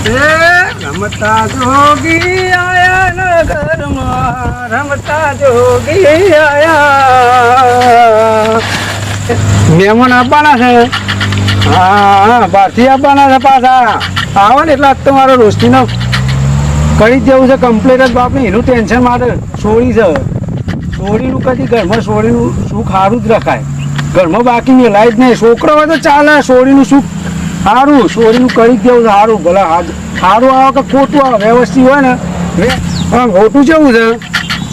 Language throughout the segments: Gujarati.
રમતા જોગી આયા નગરમાં, રમતા જોગી આયા. મહેમાન આવવાના છે. હા, બહારથી આવવાના છે પાછા. આવો ને એટલે આજ તો મારો રોસ્તીનો કરી જ દેવું છે કમ્પ્લીટ જ. બાપને એનું ટેન્શન માટે સોળી છે. સોળીનું કદી ઘરમાં સોળીનું સુખ સારું જ રખાય. ઘરમાં બાકી મેલાય જ નહીં. છોકરો હોય તો ચાલે, સોળીનું સુખ સારું. સોળીનું કરી જ દેવું છે સારું. ભલે સારું આવે કે ખોટું આવે, વ્યવસ્થિત હોય ને. ખોટું કેવું છે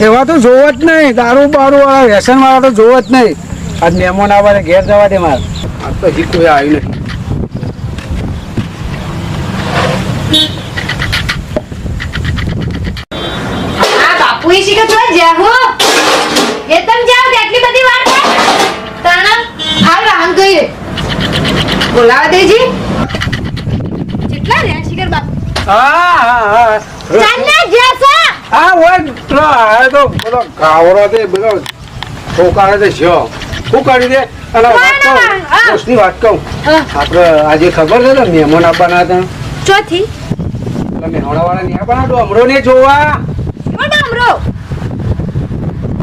એવા તો જોવો જ નહીં. દારૂ બારૂ વાળા વ્યસન વાળા તો જોવો જ નહીં. આજ મહેમાન આવે ઘેર જવા દે મારે. આજ તો હજી કોઈ આવ્યું નહીં. બોલાવા દેજી કેટલા રહ્યા શિખર બાપુ. હા હોય તો બધો ગાવરો તે બધો ઠોકારે તે છો શું કરી દે. અને વાત કહું, દોસ્તની વાત કહું, આપણે આજે ખબર છે ને મહેમાન આપવાના હતા. ચોથી મહેમાન વાળા નહીં આપવાના, ડોમરો ને જોવા. ડોમરો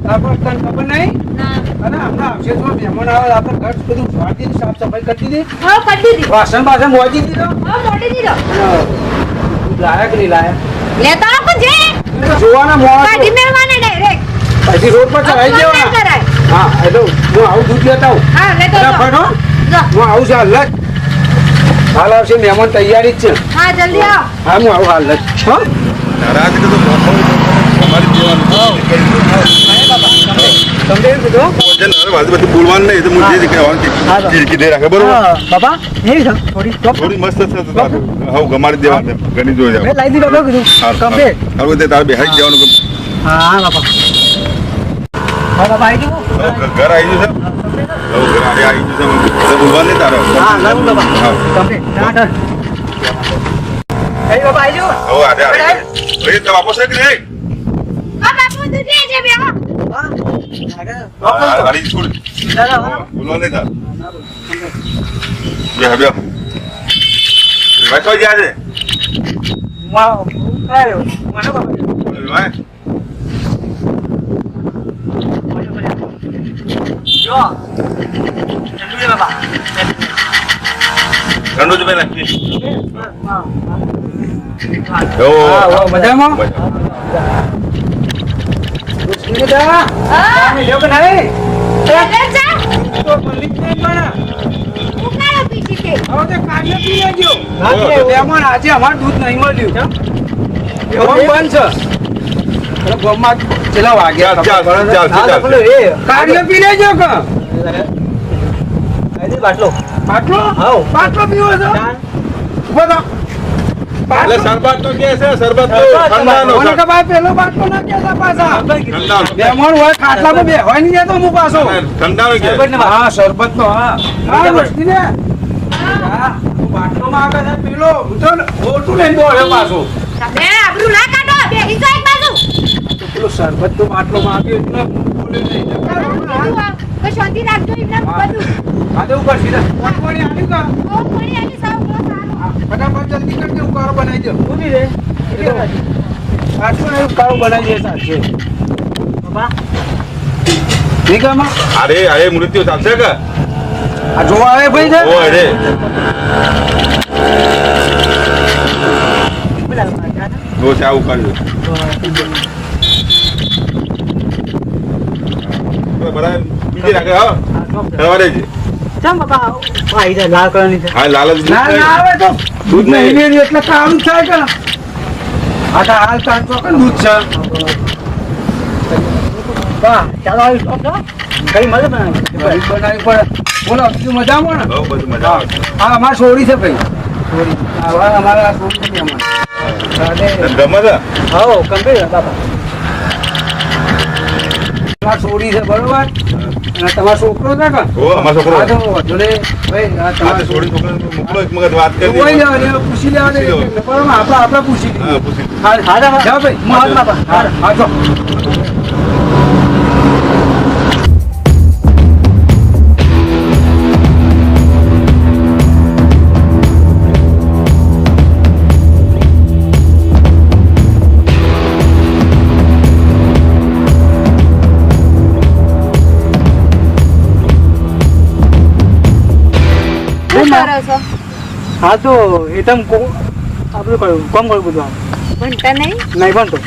આપણે તને ખબર નહીં. અને હમણાં આવશે તો મહેમાન આવે આપણે ઘર બધું વાટી સાફ સફાઈ કરી દીધી. હા કરી દીધી. વાસણ બાસણ મોજી દીધો. હા મોડી દીધો. લાયક નહીં લાયક લેતા આવો જે જોવાના મોડા કાઢી મેળવાના ડાયરેક્ટ પછી રોડ પર ચડાઈ દેવાના. હા એટલે હું આવું દૂધ લેતા આવું. હા લેતો ફટાફટ હો. હું આવું છું હાલ જ. હાલ આવશે મહેમાન તૈયારી જ છે. હા જલ્દી આવો. હા હું આવું હાલ જ. હો રાત તો અમારી દેવાનું બોલવાનું નહીં તો જે કહેવાનું રાખે બરોબર. બાબા થોડી મસ્ત હવે ગમાડી દેવાનું ઘણી જોઈ જાવ લાવી દીધો કીધું કમ્પ્લીટ. હવે તારે બેહાઈ જવાનું. હા બાપા. હા બાપા આવી ગયું. ઘર આવી ગયું છે. હવે ઘર આવી ગયું છે બોલવાનું નહીં તારે. હા લાવું બાપા કમ્પ્લીટ. બાપા આવી ગયું. હવે આજે વાપસ છે કે નહીં? આ બાપુ દૂધ લે છે બે આની સ્કૂલ બોલવા નહીં તાર. બે હવે ભાઈ તો ગયા છે. વાવ કાયો મને બાપા જો જલ્દી બાપા ઘણું જ મેં નાખી. મજામાં આજે અમારે દૂધ નહીં મળ્યું. બંધ છે ગામમાં પેલા વાગ્યા કાર્ય પી લેજો કે બાટલો બાટલો બાટલો પીવો છો. એટલે શરબત તો કે છે શરબત તો ઠંડાનો મને કે ભાઈ પેલો બાટલો ના કેતા પાછા મહેમાન હોય ખાટલામાં બે હોય નહીં તો હું પાછો ઠંડાનો કે હા શરબત નો હા વસ્તી ને હા બાટલો માં આગળ છે પેલો હું તો ઓટું લઈને દોડ્યો પાછો. તમે આબરૂ ના કાઢો બેહી જાવ એક બાજુ. પેલો શરબત તો બાટલો માં આવ્યો એટલે બોલ્યો નહીં. તો શાંતિ રાખજો એમને બધું. આ તો ઉપર સીધા પાણી આવ્યું કા ઓ કોણી આની સાવ કો સારો. ફટાફટ જલ્દી કરજો ઉકાળો બનાવી દો. શું રે આટલું ઉકાળો બનાવી દે સાચે બાબા નીકળમાં. અરે મૃત્યુ ચાલશે કે આ જોવા આવે ભાઈ છે. ઓ અરે જો ચા ઉકાળ્યો બરાબર બીજી રાખે. હા સવારે જ ચમ બાબા ભાઈ છે લાલ કલરની છે. હા લાલ જ ના આવે તો દૂધ નહીં ને એટલે કામ થાય કે આ તો હાલ તાર તો દૂધ છે. વાહ ચાલો આવી કઈ મળે બનાવી પડે. બોલો બીજું મજામાં ને? બહુ બધું મજા આવે. હા અમારે સોરી છે ભાઈ સોરી. હા અમારે આ સોરી છે અમારે. ગમે છે. હા કમ્પ્લીટ બાબા. તમારે સોરી છે બરોબર અને તમારો છોકરો છે કે ઓ અમારો છોકરો. હા તો વધુ ને ભાઈ આ આ તમારે છોડી છોકરાને મોકલો એક વખત વાત કરી કોઈ દે. લેવા પૂછી લેવા દે બરોબર આપણે પૂછી હા પૂછી હા જાઓ ભાઈ હું બાબા હા જો કરો છો હા તો એ તમ આપણું કયું કોમ કરું બધું ભણતા નહીં નહીં ભણતો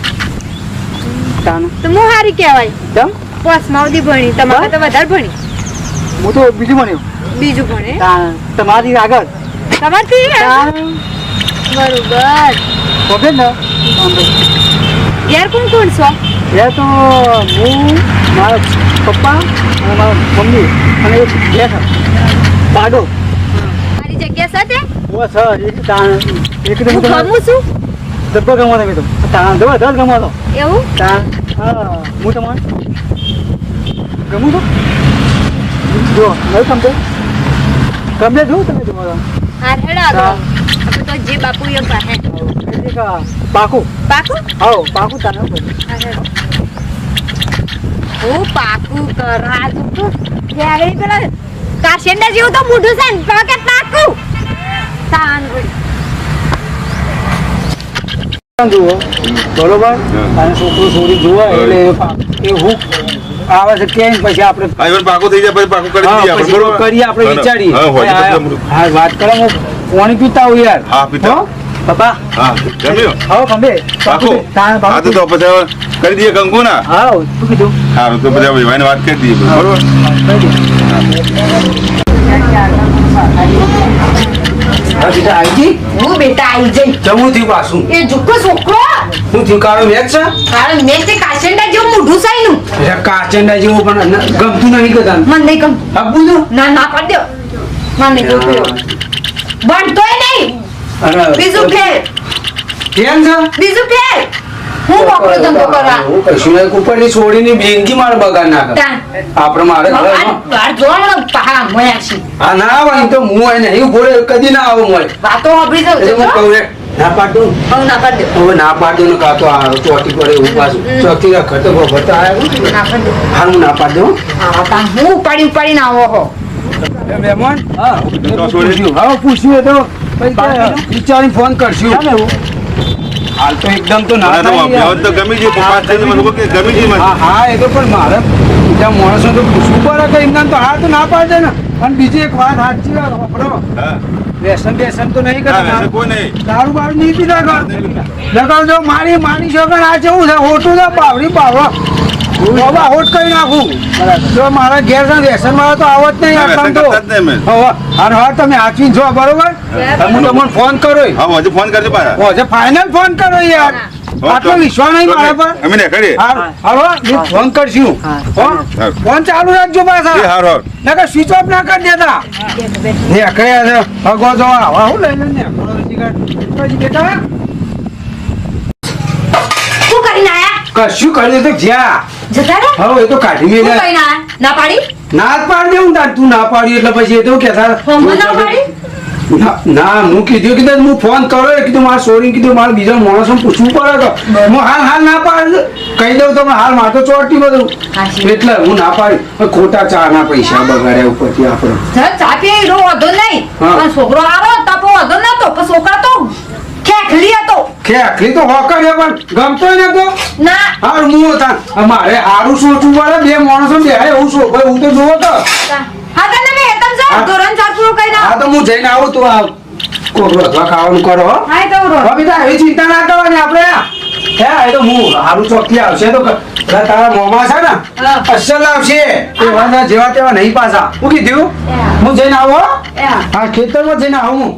તાનું તો હું હારી કહેવાય કેમ પોસમાં સુધી ભણી તમારે તો વધારે ભણી હું તો બીજું ભણ્યું બીજું ભણે તમારી આગળ તમારથી બરોબર ઓકે ને ઘેર કોણ કોણ છો એ તો હું મારા પપ્પા અને મારા મમ્મી અને એક બેઠા પાડો મારી જગ્યા સાથે ઓ સર એકદમ હું ગમું છું ડબ્બો ગમો તમે તો તાણ દો 10 ગમો તો એવું તાણ હા હું તમારે ગમું તો જો નહીં ગમતો ગમે જો તમે તમારા હા હેડા તો આપણે તો જે બાપુ એ પાસે પાકું પાકું આવો પાકું તાને હા હેડો હું પાકું કરા છું જ્યારે પેલા કાશેંડા જેવું તો મોઢું છે ને કે પાકું તાન જુઓ બરોબર અને છોકરો છોરી જોવા એટલે એ હું આવે છે કેમ પછી આપણે આ ઈવન પાકું થઈ જાય પછી પાકું કરી હા, દઈએ આપણે પછી બરોબર કરીએ આપણે વિચારીએ હા હોય તો પછી આપણે- હા વાત કરો હું પાણી પીતા હું યાર હા, પીતા. હો? પપ્પા હા જમ્યો આવો ખંભે પાકું તાણ હા તો તો પછી હવે કરી દઈએ કંકુ ના હા શું કીધું સારું તો પછી હવે ભાઈને વાત કરી દઈએ બરોબર હા બેટા આવી ગઈ હું બેટા આવી જઈ જમું થયું પાછું એ જુક્કો છોકરો શું થયું કાળો મેચ છે કારણ મેં તે કાશેંડા જેવું મોઢું સાઈનું એટલે કાચંડા જેવું પણ ગમતું નહીં કદાચ મને નહીં ગમ આપું છું ના ના પાડ દો મને નહીં ગમ્યું બનતોય નહીં અને બીજું ફેર કેમ છે બીજું ફેર હું બકરો ધંધો કરવા હું કશું નહીં ઉપરની છોડીને બેંકી મારે બગાડ નાખે તાન આપણે મારે ઘરમાં બાર જોવાનું પહા મોયા છે હા ના આવે એમ તો હું હોય નહીં બોલે કદી ના આવું મળે વાતો સાંભળી એટલે હું જાઉં કહું રે ના પાડું હું ના પાડ દો હવે ના પાડું ને કાં તો આ ચોટી પડે એવું પાછું ચોટી રાખે તો ભરતા આવ્યા ના પાડ દો હા હું ના પાડું હા તાન હું ઉપાડીને આવો હો મહેમાન હા તો છોડી. હા પૂછ્યું તો વિચારીને ફોન કરશું હાલ તો એકદમ તો ના મને તો થાય યાર. વ્યવહાર તો ગમી ગયું પપ્પા છે તો મને લોકો કે ગમી ગઈ મને હા હા એ તો પણ મારે બીજા માણસો તો પૂછવું પડે કે એમના તો હા તો ના પાડે ને અને બીજી એક વાત સાચી વાત વાપરો હા વ્યસન તો નહીં ના કરતા વૈસે કોઈ નહીં દારૂ બારૂ નહીં પીતા નકર જો મારી છોકર આ જેવું છે હોટું છે બાવડી બાવડો બાબા હોટ કરી નાખું જો મારા ઘેર છે વ્યસન મારો તો આવો જ નહીં ના, વ્યસન આટલા તો કરતા જ નહીં મેં. અને હવે તમે હાચવીને જો બરોબર હું તમને ફોન કરો હા હજુ ફોન કરજો પાછા હજે ફાઇનલ ફોન કરો યાર આટલો વિશ્વાસ નહીં મારા પર અમે ને કરીએ હવે ફોન કરશું હો? ફોન ચાલુ રાખજો એ પાછા હારો હારો. નકર સ્વિચ ઓફ ના કરી દેતા ને કયા છે ભગો જો આવા હું લઈ લઈને પછી બેટા શું કરીને આયા કશું કરી તો જ્યાં જતા રે હવે એ તો કાઢી શું મેલે કરીને આયા ના પાડી ના જ પાડી દેવું તાર તું ના પાડી એટલે પછી એ તો કે ફોનમાં ના પાડી ના હું કીધું હું ફોન કર્યો કીધું મારે સોરી કીધું મારે બીજા માણસો પૂછવું પડે તો હું હાલ ના પાડ કહી દઉં તો હાલ મારે તો ચોટી બધું હાચી. એટલે હું ના પાડી ખોટા ચા ના પૈસા બગાડ્યા ઉપરથી આપણે ચા પીએ એનો વાંધો નહીં હા. પણ છોકરો આવો તાપો વાંધો નતો પણ છોકરા તો ખેખલી હતો ખેખલી તો હોકર પણ ગમતો નતો ના હાર હું હતા મારે હારું સોચવું પડે બે માણસો બે એવું શું ભાઈ હું તો જોવો તો હા તને મેં હેતમ હા. સર ધોરણ 4 પૂરો કરી હા તો હું જઈને આવું તું આ કોકરો અથવા ખાવાનું કરો હો. હા તો રો હવે બીજા એવી ચિંતા ના કરવાની આપણે હે એ તો હું હારું ચોકથી આવશે તો પેલા તારા મોમાં છે ને હા. અસલ આવશે એવા જેવા તેવા નહીં પાછા હું કીધું હું જઈને આવું હો? એ હા. હા ખેતરમાં જઈને આવું હું